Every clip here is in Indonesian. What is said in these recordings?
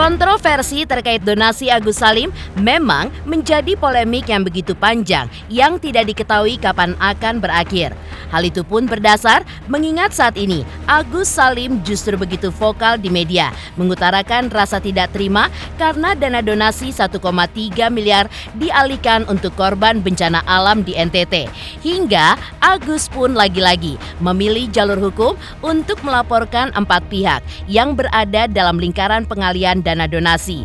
Kontroversi terkait donasi Agus Salim memang menjadi polemik yang begitu panjang yang tidak diketahui kapan akan berakhir. Hal itu pun berdasar mengingat saat ini Agus Salim justru begitu vokal di media mengutarakan rasa tidak terima karena dana donasi 1,3 miliar dialihkan untuk korban bencana alam di NTT. Hingga Agus pun lagi-lagi memilih jalur hukum untuk melaporkan 4 pihak yang berada dalam lingkaran pengalian dana donasi.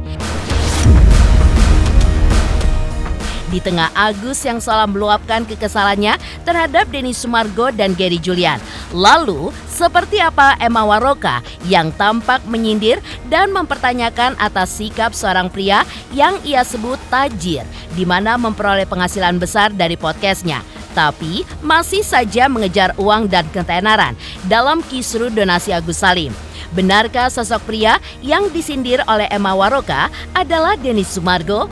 Di tengah Agus yang seolah meluapkan kekesalannya terhadap Denny Sumargo dan Gary Julian. Lalu, seperti apa Emma Waroka yang tampak menyindir dan mempertanyakan atas sikap seorang pria yang ia sebut tajir, di mana memperoleh penghasilan besar dari podcastnya, tapi masih saja mengejar uang dan ketenaran dalam kisru donasi Agus Salim. Benarkah sosok pria yang disindir oleh Emma Waroka adalah Denny Sumargo?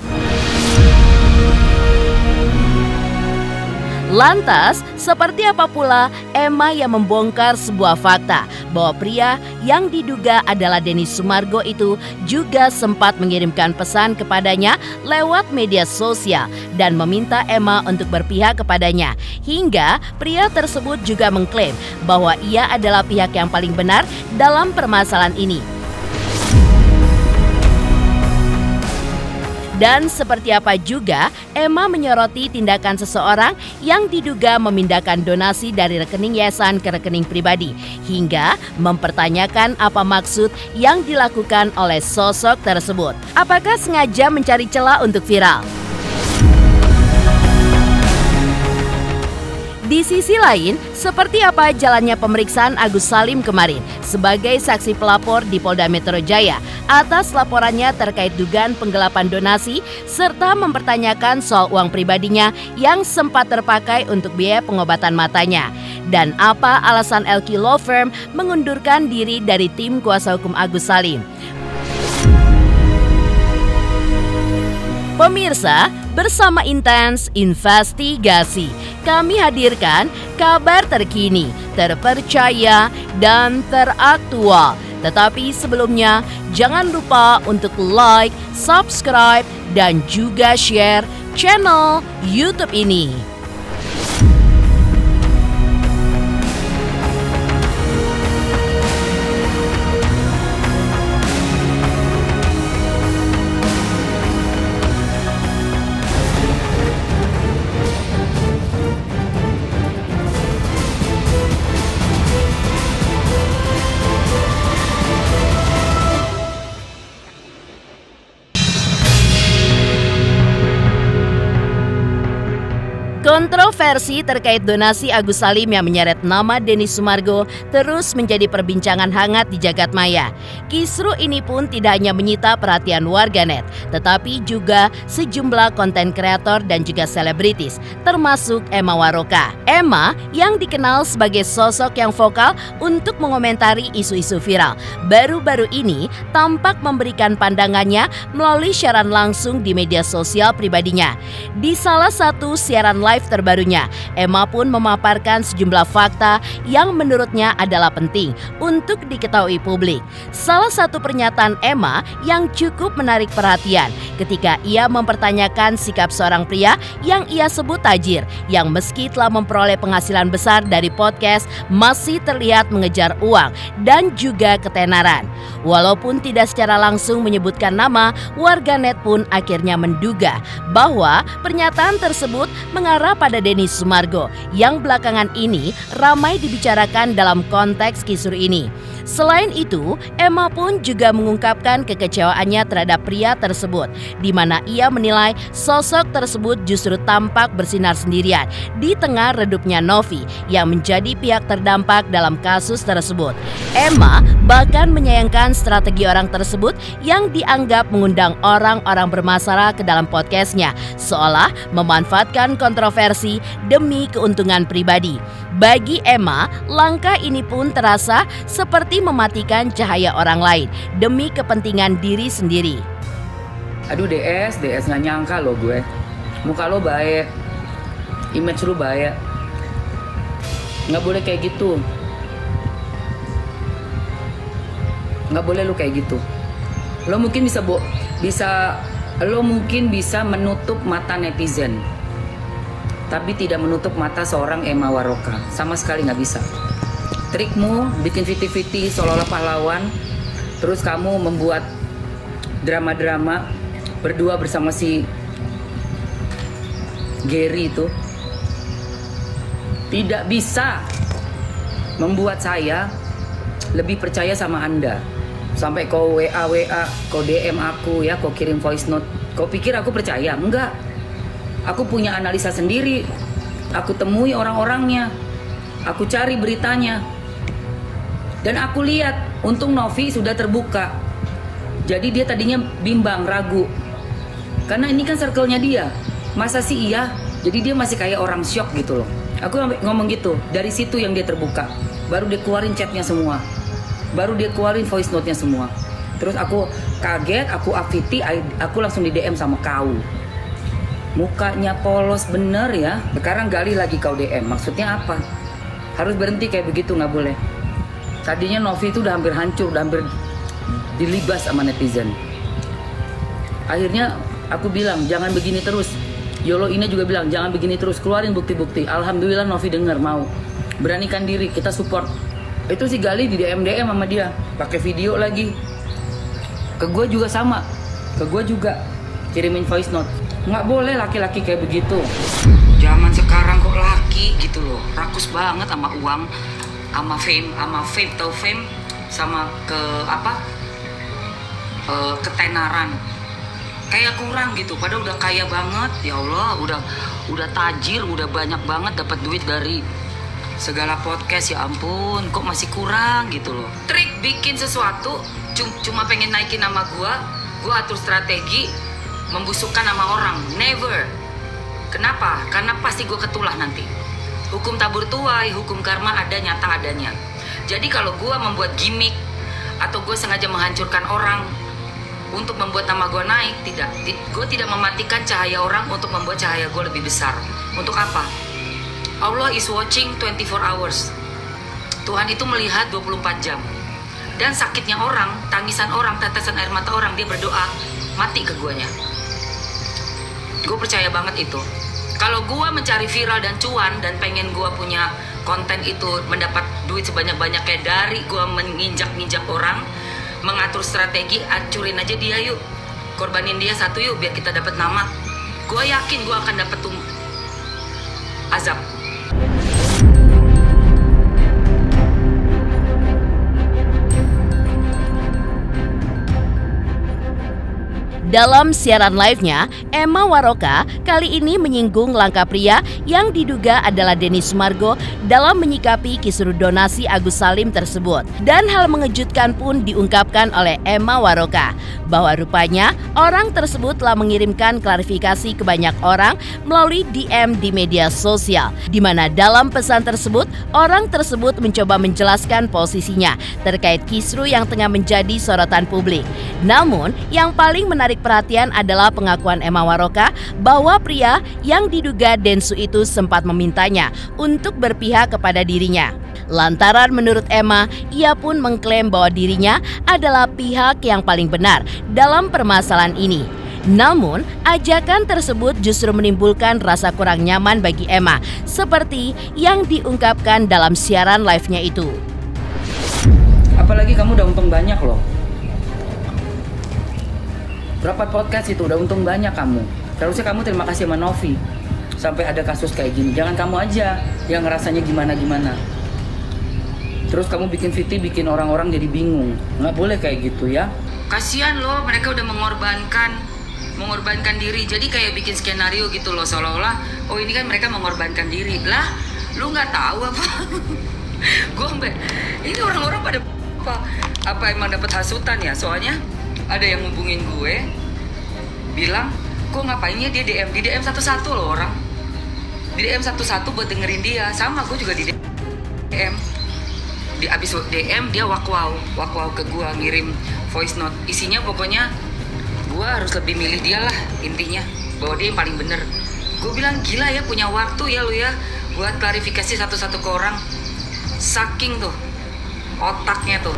Lantas, seperti apa pula Emma yang membongkar sebuah fakta bahwa pria yang diduga adalah Denny Sumargo itu juga sempat mengirimkan pesan kepadanya lewat media sosial dan meminta Emma untuk berpihak kepadanya. Hingga pria tersebut juga mengklaim bahwa ia adalah pihak yang paling benar dalam permasalahan ini. Dan seperti apa juga Emma menyoroti tindakan seseorang yang diduga memindahkan donasi dari rekening yayasan ke rekening pribadi, hingga mempertanyakan apa maksud yang dilakukan oleh sosok tersebut. Apakah sengaja mencari celah untuk viral? Di sisi lain, seperti apa jalannya pemeriksaan Agus Salim kemarin sebagai saksi pelapor di Polda Metro Jaya atas laporannya terkait dugaan penggelapan donasi serta mempertanyakan soal uang pribadinya yang sempat terpakai untuk biaya pengobatan matanya. Dan apa alasan LQ Law Firm mengundurkan diri dari tim kuasa hukum Agus Salim? Pemirsa, bersama Intens Investigasi, kami hadirkan kabar terkini, terpercaya, dan teraktual. Tetapi sebelumnya, jangan lupa untuk like, subscribe, dan juga share channel YouTube ini. Kontroversi terkait donasi Agus Salim yang menyeret nama Denny Sumargo terus menjadi perbincangan hangat di jagat maya. Kisru ini pun tidak hanya menyita perhatian warganet, tetapi juga sejumlah konten kreator dan juga selebritis, termasuk Emma Waroka. Emma yang dikenal sebagai sosok yang vokal untuk mengomentari isu-isu viral, baru-baru ini tampak memberikan pandangannya melalui siaran langsung di media sosial pribadinya. Di salah satu siaran live terbarunya, Emma pun memaparkan sejumlah fakta yang menurutnya adalah penting untuk diketahui publik. Salah satu pernyataan Emma yang cukup menarik perhatian ketika ia mempertanyakan sikap seorang pria yang ia sebut tajir, yang meski telah memperoleh penghasilan besar dari podcast masih terlihat mengejar uang dan juga ketenaran. Walaupun tidak secara langsung menyebutkan nama, warganet pun akhirnya menduga bahwa pernyataan tersebut mengarah pada Denny Sumargo yang belakangan ini ramai dibicarakan dalam konteks kisru ini. Selain itu, Emma pun juga mengungkapkan kekecewaannya terhadap pria tersebut, di mana ia menilai sosok tersebut justru tampak bersinar sendirian di tengah redupnya Novi yang menjadi pihak terdampak dalam kasus tersebut. Emma bahkan menyayangkan strategi orang tersebut yang dianggap mengundang orang-orang bermasalah ke dalam podcastnya, seolah memanfaatkan kontroversi demi keuntungan pribadi. Bagi Emma, langkah ini pun terasa seperti mematikan cahaya orang lain demi kepentingan diri sendiri. Aduh DS gak nyangka lo gue. Muka lo baik, image lo baik. Gak boleh kayak gitu. Gak boleh lo kayak gitu. Lo mungkin lo mungkin bisa menutup mata netizen, tapi tidak menutup mata seorang Emma Waroka. Sama sekali nggak bisa. Trikmu bikin fiti-fiti seolah-olah pahlawan, terus kamu membuat drama-drama berdua bersama si Gary itu, tidak bisa membuat saya lebih percaya sama Anda. Sampai kau WA, kau DM aku ya, kau kirim voice note. Kau pikir aku percaya? Enggak. Aku punya analisa sendiri. Aku temui orang-orangnya. Aku cari beritanya. Dan aku lihat, untung Novi sudah terbuka. Jadi dia tadinya bimbang, ragu. Karena ini kan circle-nya dia. Masa sih iya? Jadi dia masih kayak orang syok gitu loh. Aku ngomong gitu, dari situ yang dia terbuka. Baru dia keluarin chatnya semua. Baru dia keluarin voice note-nya semua. Terus aku kaget, aku afiti, aku langsung di DM sama kau. Mukanya polos bener ya. Sekarang gali lagi kau DM, maksudnya apa? Harus berhenti kayak begitu, nggak boleh. Tadinya Novi itu udah hampir hancur, udah hampir dilibas sama netizen. Akhirnya aku bilang, jangan begini terus. Yolo ini juga bilang, jangan begini terus, keluarin bukti-bukti. Alhamdulillah Novi dengar, mau. Beranikan diri, kita support. Itu si Gali di DM sama dia, pakai video lagi. Ke gue juga sama, ke gue juga kirimin voice note. Nggak boleh laki-laki kayak begitu. Zaman sekarang kok laki gitu loh, rakus banget sama uang, sama fame, tau fame, sama ketenaran. Kayak kurang gitu, padahal udah kaya banget, ya Allah, udah tajir, udah banyak banget dapat duit dari segala podcast, ya ampun, kok masih kurang gitu loh. Trik bikin sesuatu cuma pengen naikin nama gua atur strategi membusukkan nama orang, never. Kenapa? Karena pasti gua ketulah nanti. Hukum tabur tuai, hukum karma ada, nyata adanya. Jadi kalau gua membuat gimmick atau gua sengaja menghancurkan orang untuk membuat nama gua naik, gua tidak mematikan cahaya orang untuk membuat cahaya gua lebih besar. Untuk apa? Allah is watching 24 hours. Tuhan itu melihat 24 jam. Dan sakitnya orang, tangisan orang, tetesan air mata orang, dia berdoa, mati ke guanya. Gue percaya banget itu. Kalau gue mencari viral dan cuan dan pengen gue punya konten itu mendapat duit sebanyak-banyaknya dari gue menginjak-injak orang, mengatur strategi, hancurin aja dia yuk. Korbanin dia satu yuk biar kita dapat nama. Gue yakin gue akan dapat azab. Dalam siaran live-nya, Emma Waroka kali ini menyinggung langkah pria yang diduga adalah Denny Sumargo dalam menyikapi kisru donasi Agus Salim tersebut. Dan hal mengejutkan pun diungkapkan oleh Emma Waroka, bahwa rupanya orang tersebut telah mengirimkan klarifikasi ke banyak orang melalui DM di media sosial, di mana dalam pesan tersebut, orang tersebut mencoba menjelaskan posisinya terkait kisru yang tengah menjadi sorotan publik. Namun, yang paling menarik perhatian adalah pengakuan Emma Waroka bahwa pria yang diduga Densu itu sempat memintanya untuk berpihak kepada dirinya. Lantaran menurut Emma, ia pun mengklaim bahwa dirinya adalah pihak yang paling benar dalam permasalahan ini. Namun, ajakan tersebut justru menimbulkan rasa kurang nyaman bagi Emma, seperti yang diungkapkan dalam siaran live-nya itu. Apalagi kamu udah untung banyak loh. Berapa podcast itu udah untung banyak kamu. Harusnya kamu terima kasih sama Novi sampai ada kasus kayak gini. Jangan kamu aja yang ngerasanya gimana-gimana. Terus kamu bikin VT, bikin orang-orang jadi bingung. Nggak boleh kayak gitu ya. Kasian loh, mereka udah mengorbankan diri. Jadi kayak bikin skenario gitu loh, seolah-olah oh ini kan mereka mengorbankan diri. Lah, lu nggak tahu apa? Ini orang-orang pada apa emang dapat hasutan ya? Soalnya ada yang ngubungin gue, bilang, kok ngapainnya dia DM? Di DM satu-satu loh orang. Di DM satu-satu buat dengerin dia. Sama, gue juga di DM. Abis DM, dia wakwau ke gue, ngirim voice note. Isinya pokoknya, gue harus lebih milih dia lah, intinya. Bahwa dia yang paling bener. Gue bilang, gila ya, punya waktu ya lu ya, buat klarifikasi satu-satu ke orang. Saking tuh, otaknya tuh.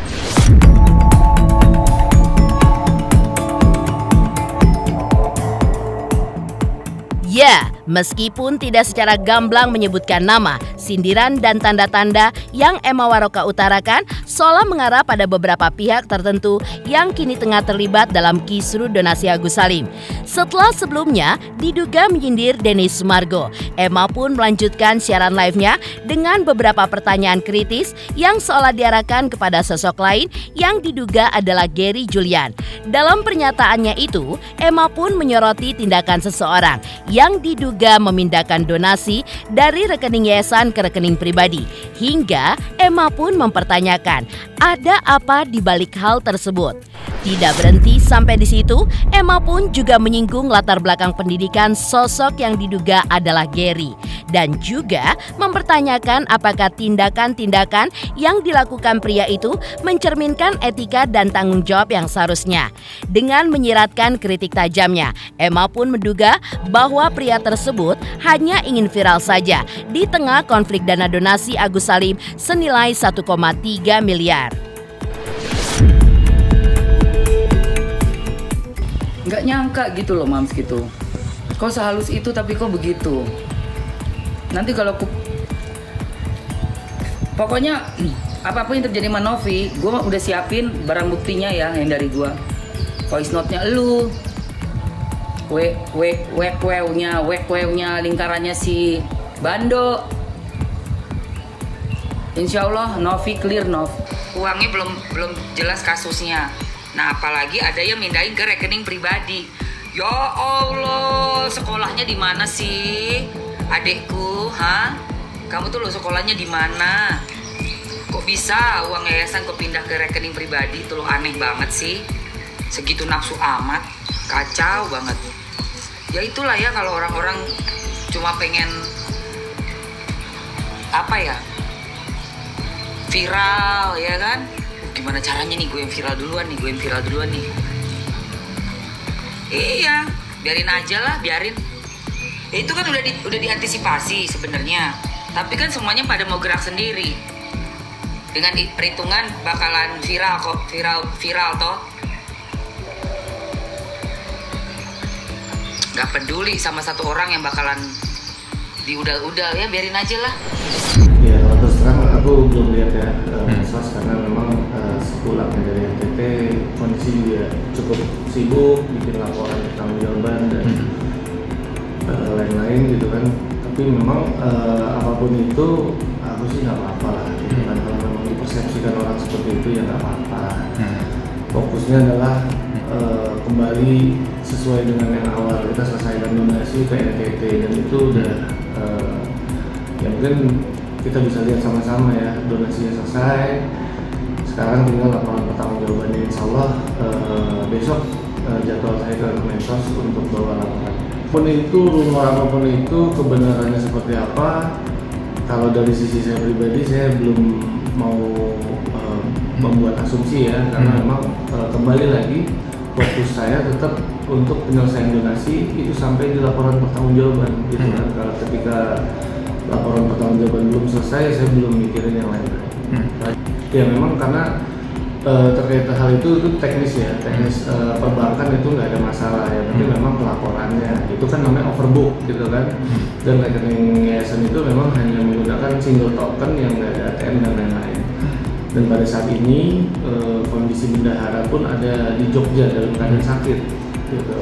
Ya, meskipun tidak secara gamblang menyebutkan nama, sindiran dan tanda-tanda yang Emma Waroka utarakan seolah mengarah pada beberapa pihak tertentu yang kini tengah terlibat dalam kisru donasi Agus Salim. Setelah sebelumnya diduga menyindir Denny Sumargo, Emma pun melanjutkan siaran live-nya dengan beberapa pertanyaan kritis yang seolah diarahkan kepada sosok lain yang diduga adalah Gary Julian. Dalam pernyataannya itu, Emma pun menyoroti tindakan seseorang yang diduga memindahkan donasi dari rekening yayasan ke rekening pribadi. Hingga Emma pun mempertanyakan, ada apa di balik hal tersebut? Tidak berhenti sampai di situ, Emma pun juga menyinggung latar belakang pendidikan sosok yang diduga adalah Gary. Dan juga mempertanyakan apakah tindakan-tindakan yang dilakukan pria itu mencerminkan etika dan tanggung jawab yang seharusnya. Dengan menyiratkan kritik tajamnya, Emma pun menduga bahwa pria tersebut hanya ingin viral saja di tengah konflik dana donasi Agus Salim senilai 1,3 miliar. Nggak nyangka gitu loh Mams gitu. Kok sehalus itu tapi kok begitu. Nanti kalau pokoknya apapun yang terjadi sama Novi, gue udah siapin barang buktinya ya yang dari gue. Voice note-nya elu, wewnya lingkarannya si Bando. Insya Allah Novi clear Nov. Uangnya belum jelas kasusnya. Nah apalagi ada yang mindahin ke rekening pribadi. Ya Allah, sekolahnya di mana sih, adekku? Hah? Kamu tuh lo sekolahnya di mana? Kok bisa uang yayasan kok pindah ke rekening pribadi? Itu lo aneh banget sih. Segitu nafsu amat, kacau banget. Ya itulah ya kalau orang-orang cuma pengen apa ya? Viral ya kan? Gimana caranya nih gue yang viral duluan nih, Iya, biarin aja lah, biarin. Ya, itu kan udah diantisipasi sebenarnya. Tapi kan semuanya pada mau gerak sendiri. Dengan perhitungan bakalan viral kok, viral toh. Gak peduli sama satu orang yang bakalan diudal-udal, ya biarin aja lah. Ya kalau terus terang aku belum lihat ya medsos karena memang sepulangnya dari NTT kondisi juga cukup sibuk bikin laporan pertanggungjawaban dan lain-lain gitu kan. Tapi memang apapun itu aku sih nggak apa-apa lah gitu kan. Kalau memang dipersepsikan orang seperti itu ya nggak apa-apa. Fokusnya adalah kembali sesuai dengan yang awal kita selesaikan donasi ke NTT dan itu udah ya mungkin kita bisa lihat sama-sama ya donasinya selesai. Sekarang tinggal laporan pertanggungjawabannya, insya Allah besok jadwal saya ke Kemensos untuk bawa laporan. Apapun itu, rumor apapun itu, kebenarannya seperti apa, kalau dari sisi saya pribadi saya belum mau membuat asumsi ya, karena memang kembali lagi fokus saya tetap untuk penyelesaian donasi itu sampai di laporan pertanggungjawaban gitu kan. Kalau ketika laporan pertanggungjawaban belum selesai, saya belum mikirin yang lain. Ya memang karena terkait hal itu teknis ya, teknis perbankan itu nggak ada masalah ya, tapi memang pelaporannya itu kan namanya overbook gitu kan, dan rekening yayasan itu memang hanya menggunakan single token yang nggak ada ATM dan lain-lain. Dan pada saat ini kondisi bendahara pun ada di Jogja dalam keadaan sakit gitu.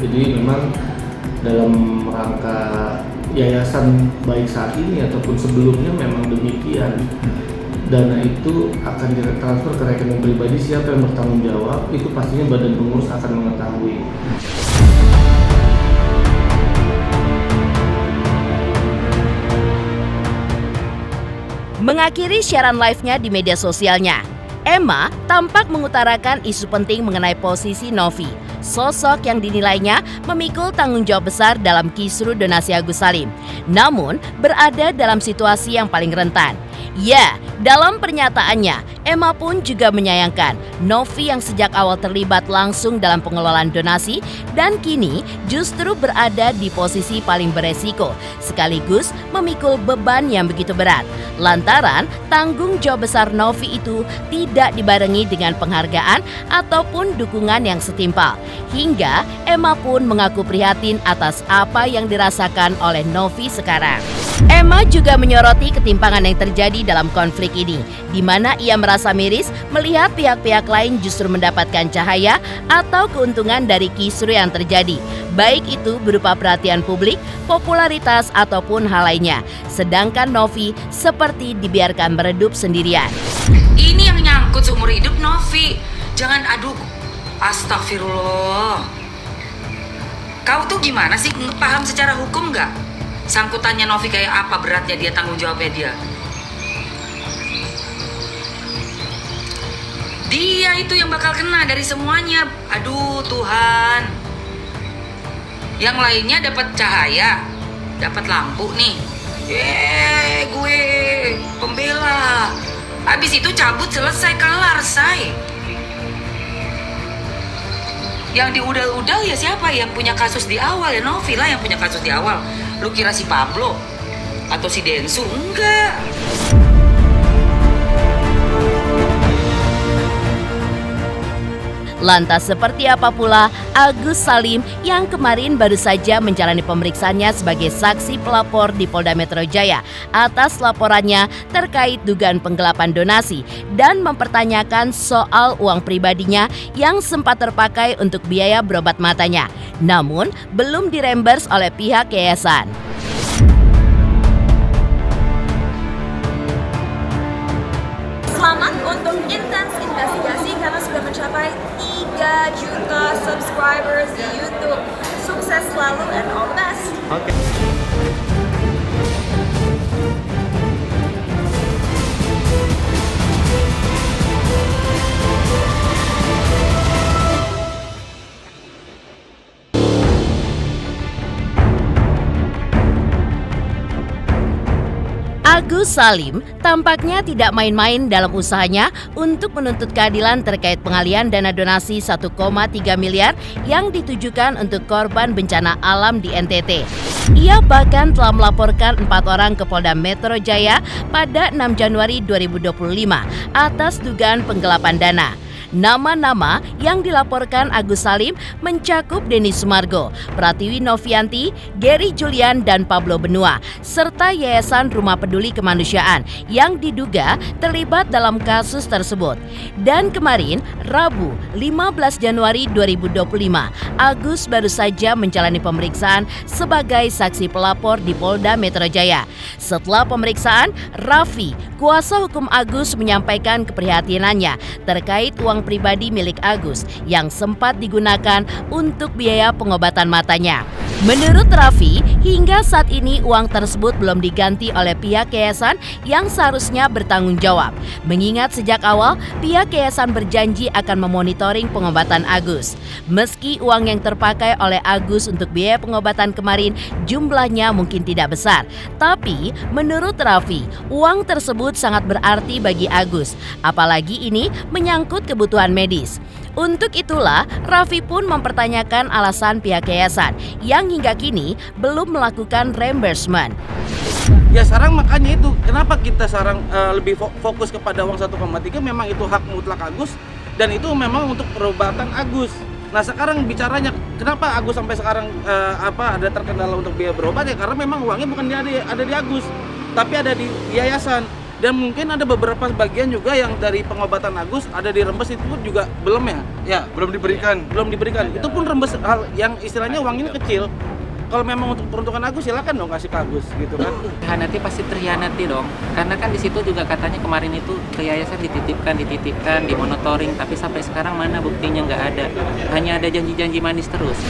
Jadi memang dalam rangka yayasan baik saat ini ataupun sebelumnya memang demikian. Dana itu akan ditransfer ke rekening pribadi, siapa yang bertanggung jawab itu pastinya badan pengurus akan mengetahui. Mengakhiri siaran live-nya di media sosialnya, Emma tampak mengutarakan isu penting mengenai posisi Novi, sosok yang dinilainya memikul tanggung jawab besar dalam kisru donasi Agus Salim, namun berada dalam situasi yang paling rentan. Ya, dalam pernyataannya, Emma pun juga menyayangkan Novi yang sejak awal terlibat langsung dalam pengelolaan donasi dan kini justru berada di posisi paling beresiko sekaligus memikul beban yang begitu berat. Lantaran tanggung jawab besar Novi itu tidak dibarengi dengan penghargaan ataupun dukungan yang setimpal. Hingga Emma pun mengaku prihatin atas apa yang dirasakan oleh Novi sekarang. Emma juga menyoroti ketimpangan yang terjadi dalam konflik ini, di mana ia merasa miris melihat pihak-pihak lain justru mendapatkan cahaya atau keuntungan dari kisru yang terjadi, baik itu berupa perhatian publik, popularitas, ataupun hal lainnya. Sedangkan Novi seperti dibiarkan meredup sendirian. Ini yang nyangkut seumur hidup Novi. Jangan astagfirullah. Kau tuh gimana sih, paham secara hukum nggak? Sangkutannya Novi kayak apa beratnya dia, tanggung jawabnya dia. Dia itu yang bakal kena dari semuanya. Aduh Tuhan. Yang lainnya dapat cahaya, dapat lampu nih. Gue pembela. Habis itu cabut, selesai, kelar, say. Yang diudal-udal ya siapa? Yang punya kasus di awal ya Novi lah yang punya kasus di awal. Lu kira si Pablo atau si Densu? Enggak. Lantas seperti apa pula Agus Salim yang kemarin baru saja menjalani pemeriksaannya sebagai saksi pelapor di Polda Metro Jaya atas laporannya terkait dugaan penggelapan donasi dan mempertanyakan soal uang pribadinya yang sempat terpakai untuk biaya berobat matanya, namun belum dirembers oleh pihak yayasan. Selamat untuk intens investigasi karena sudah mencapai 3 juta subscribers di YouTube. Sukses selalu and all the best. Agus Salim tampaknya tidak main-main dalam usahanya untuk menuntut keadilan terkait pengalihan dana donasi 1,3 miliar yang ditujukan untuk korban bencana alam di NTT. Ia bahkan telah melaporkan 4 orang ke Polda Metro Jaya pada 6 Januari 2025 atas dugaan penggelapan dana. Nama-nama yang dilaporkan Agus Salim mencakup Denny Sumargo, Pratiwi Novianti, Gary Julian, dan Pablo Benua, serta Yayasan Rumah Peduli Kemanusiaan yang diduga terlibat dalam kasus tersebut. Dan kemarin, Rabu 15 Januari 2025, Agus baru saja menjalani pemeriksaan sebagai saksi pelapor di Polda Metro Jaya. Setelah pemeriksaan, Raffi, kuasa hukum Agus, menyampaikan keprihatinannya terkait uang pribadi milik Agus yang sempat digunakan untuk biaya pengobatan matanya. Menurut Raffi, hingga saat ini uang tersebut belum diganti oleh pihak yayasan yang seharusnya bertanggung jawab. Mengingat sejak awal pihak yayasan berjanji akan memonitoring pengobatan Agus. Meski uang yang terpakai oleh Agus untuk biaya pengobatan kemarin jumlahnya mungkin tidak besar, tapi menurut Raffi, uang tersebut sangat berarti bagi Agus, apalagi ini menyangkut kebutuhan medis. Untuk itulah, Raffi pun mempertanyakan alasan pihak yayasan yang hingga kini belum melakukan reimbursement. Ya sekarang makanya itu, kenapa kita sekarang lebih fokus kepada uang 1,3, memang itu hak mutlak Agus dan itu memang untuk perobatan Agus. Nah sekarang bicaranya kenapa Agus sampai sekarang ada terkendala untuk biaya berobat, ya karena memang uangnya bukan ada di Agus, tapi ada di yayasan. Dan mungkin ada beberapa bagian juga yang dari pengobatan Agus ada di rembes, itu pun juga belum ya belum diberikan. Itu pun rembes hal yang istilahnya uang ini kecil. Kalau memang untuk peruntukan Agus silakan dong kasih ke Agus gitu kan. Nanti pasti terhianati dong, karena kan di situ juga katanya kemarin itu ke yayasan dititipkan, dimonitoring, tapi sampai sekarang mana buktinya, nggak ada, hanya ada janji-janji manis terus.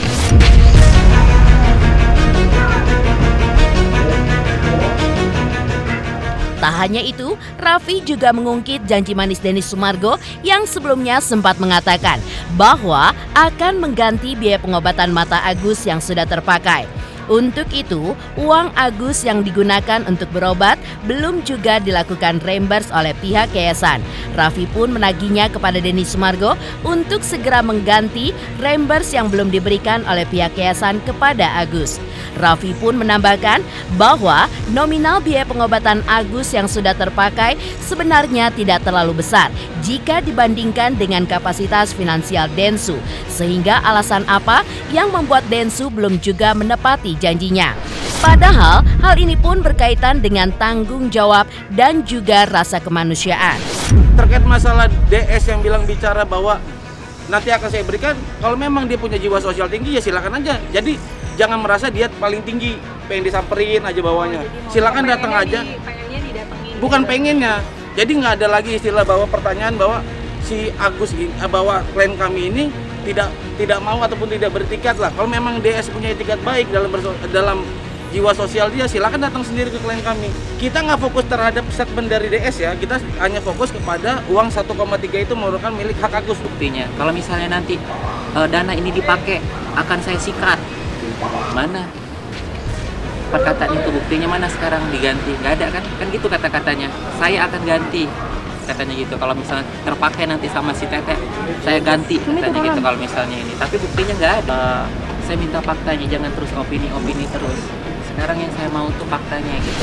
Tak hanya itu, Raffi juga mengungkit janji manis Denny Sumargo yang sebelumnya sempat mengatakan bahwa akan mengganti biaya pengobatan mata Agus yang sudah terpakai. Untuk itu, uang Agus yang digunakan untuk berobat belum juga dilakukan reimburse oleh pihak yayasan. Raffi pun menagihnya kepada Denny Sumargo untuk segera mengganti reimburse yang belum diberikan oleh pihak yayasan kepada Agus. Raffi pun menambahkan bahwa nominal biaya pengobatan Agus yang sudah terpakai sebenarnya tidak terlalu besar jika dibandingkan dengan kapasitas finansial Densu, sehingga alasan apa yang membuat Densu belum juga menepati janjinya. Padahal hal ini pun berkaitan dengan tanggung jawab dan juga rasa kemanusiaan. Terkait masalah DS yang bicara bahwa nanti akan saya berikan, kalau memang dia punya jiwa sosial tinggi ya silakan aja. Jadi jangan merasa dia paling tinggi, pengen disamperin aja bawahnya. Silakan datang aja. Bukan pengennya. Jadi nggak ada lagi istilah bahwa pertanyaan bahwa si Agus bahwa klien kami ini tidak mau ataupun tidak bertikat lah. Kalau memang DS punya etikat baik dalam jiwa sosial dia, silakan datang sendiri ke klien kami. Kita nggak fokus terhadap statement dari DS ya, kita hanya fokus kepada uang 1,3 itu merupakan milik hak Agus. Buktinya, kalau misalnya nanti dana ini dipakai, akan saya sikat. Mana? Perkataan itu buktinya mana sekarang diganti? Nggak ada kan? Kan gitu kata-katanya. Saya akan ganti. Katanya gitu. Kalau misalnya terpakai nanti sama si Tete, saya ganti. Katanya gitu kalau misalnya ini. Tapi buktinya nggak ada. Saya minta faktanya, jangan terus opini-opini terus. Sekarang yang saya mau tuh faktanya gitu.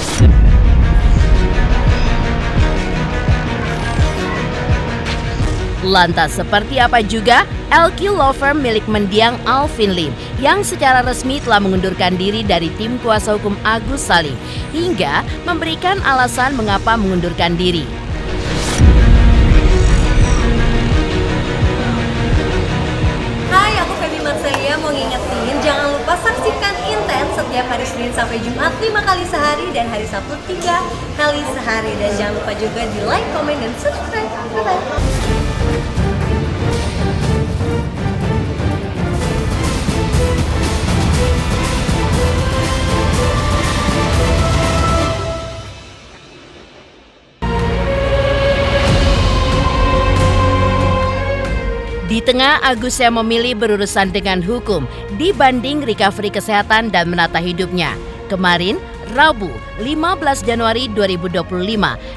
Lantas seperti apa juga LQ Law Firm milik mendiang Alvin Lim yang secara resmi telah mengundurkan diri dari tim kuasa hukum Agus Salim hingga memberikan alasan mengapa mengundurkan diri. Hai, aku Feby Marcelia mau ngingetin jangan lupa saksikan Intens setiap hari Senin sampai Jumat 5 kali sehari dan hari Sabtu 3 kali sehari, dan jangan lupa juga di like, komen, dan subscribe. Bye-bye. Di tengah Agus yang memilih berurusan dengan hukum dibanding recovery kesehatan dan menata hidupnya. Kemarin, Rabu, 15 Januari 2025,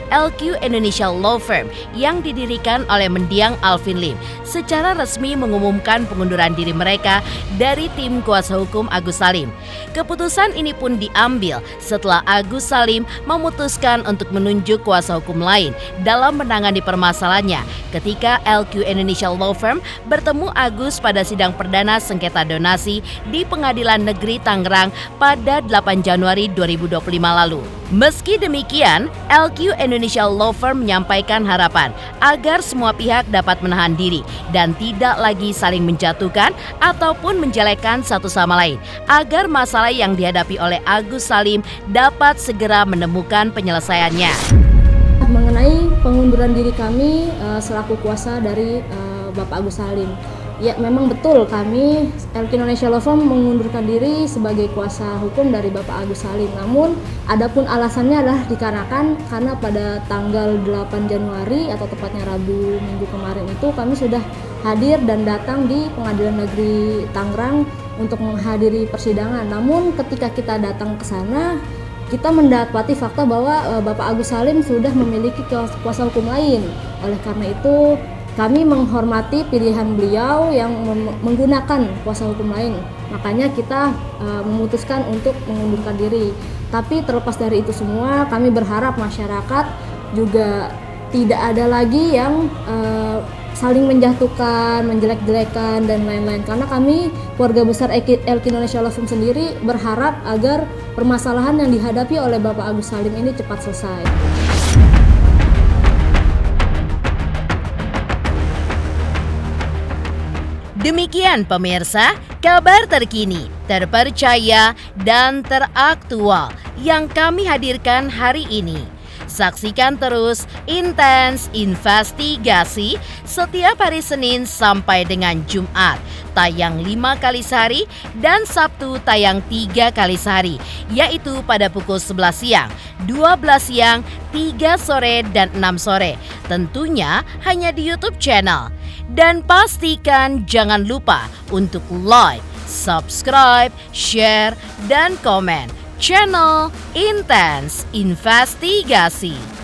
LQ Indonesia Law Firm yang didirikan oleh mendiang Alvin Lim secara resmi mengumumkan pengunduran diri mereka dari tim kuasa hukum Agus Salim. Keputusan ini pun diambil setelah Agus Salim memutuskan untuk menunjuk kuasa hukum lain dalam menangani permasalahannya ketika LQ Indonesia Law Firm bertemu Agus pada sidang perdana sengketa donasi di Pengadilan Negeri Tangerang pada 8 Januari 2025 lalu. Meski demikian, LQ Indonesia Law Firm menyampaikan harapan agar semua pihak dapat menahan diri dan tidak lagi saling menjatuhkan ataupun menjelekkan satu sama lain, agar masalah yang dihadapi oleh Agus Salim dapat segera menemukan penyelesaiannya. Mengenai pengunduran diri kami selaku kuasa dari Bapak Agus Salim. Ya, memang betul kami LQ Indonesia Law Firm mengundurkan diri sebagai kuasa hukum dari Bapak Agus Salim. Namun, adapun alasannya adalah dikarenakan karena pada tanggal 8 Januari atau tepatnya Rabu minggu kemarin itu kami sudah hadir dan datang di Pengadilan Negeri Tangerang untuk menghadiri persidangan. Namun, ketika kita datang ke sana, kita mendapati fakta bahwa Bapak Agus Salim sudah memiliki kuasa hukum lain. Oleh karena itu, kami menghormati pilihan beliau yang menggunakan kuasa hukum lain. Makanya kita memutuskan untuk mengundurkan diri. Tapi terlepas dari itu semua, kami berharap masyarakat juga tidak ada lagi yang saling menjatuhkan, menjelek-jelekan, dan lain-lain. Karena kami, keluarga besar LQ Indonesia Law Firm sendiri, berharap agar permasalahan yang dihadapi oleh Bapak Agus Salim ini cepat selesai. Demikian pemirsa, kabar terkini, terpercaya, dan teraktual yang kami hadirkan hari ini. Saksikan terus Intens Investigasi setiap hari Senin sampai dengan Jumat, tayang 5 kali sehari dan Sabtu tayang 3 kali sehari, yaitu pada pukul 11 siang, 12 siang, 3 sore, dan 6 sore. Tentunya hanya di YouTube channel. Dan pastikan jangan lupa untuk like, subscribe, share, dan komen channel Intens Investigasi.